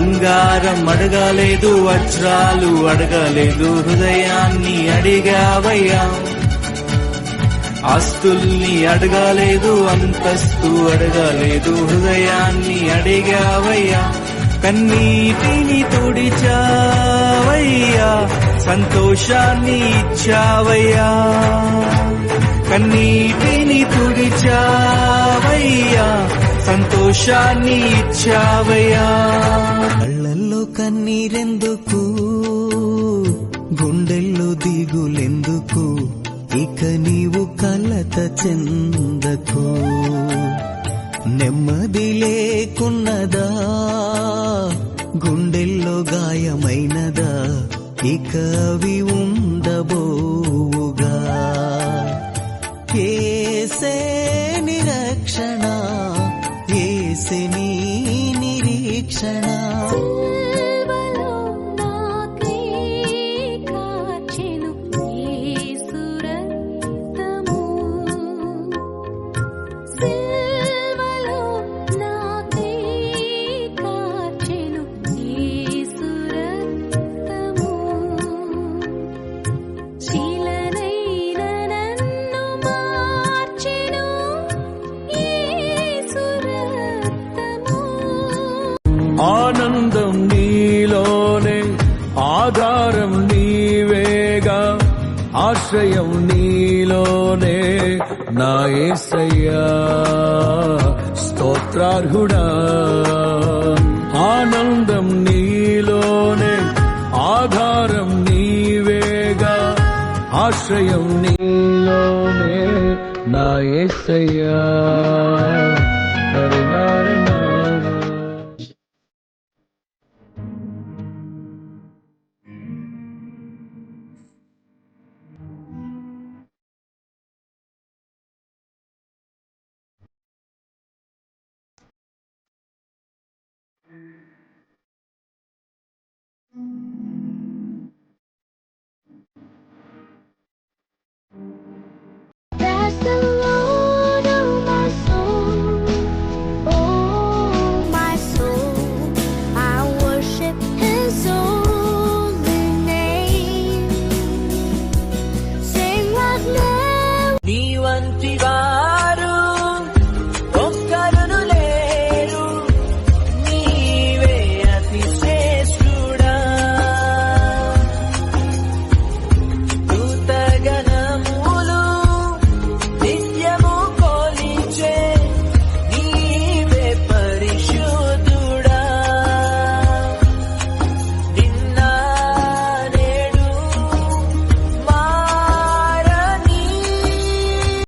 బంగారం అడగలేదు, వజ్రాలు అడగలేదు, హృదయాన్ని అడిగావయ్యా. ఆస్తుల్ని అడగలేదు, అంతస్తు అడగలేదు, హృదయాన్ని అడిగావయ్యా. కన్నీటిని తుడిచావయ్యా, సంతోషాన్ని ఇచ్చావయ్యా. కన్నీటిని తుడిచావయ్యా, సంతోషాన్ని ఇచ్చావయ్యా. కళ్ళల్లో కన్నీరెందుకు, గుండెల్లో దిగులెందుకు, ఇక నీవు కలత చెందకు. నెమ్మది లేకున్నదా, గుండెల్లో గాయమైనదా, ఇక అవి ఉండబోవుగా. ఏసే నిరక్షణ, ఏసే నీ నిరీక్షణ. ఆనందం నీలోనే, ఆధారం నీవేగా, ఆశ్రయం నీలోనే నా యేసయ్యా. స్తోత్రార్హుడా, ఆనందం నీలోనే, ఆధారం నీవేగా, ఆశ్రయం నీలోనే నా యేసయ్యా.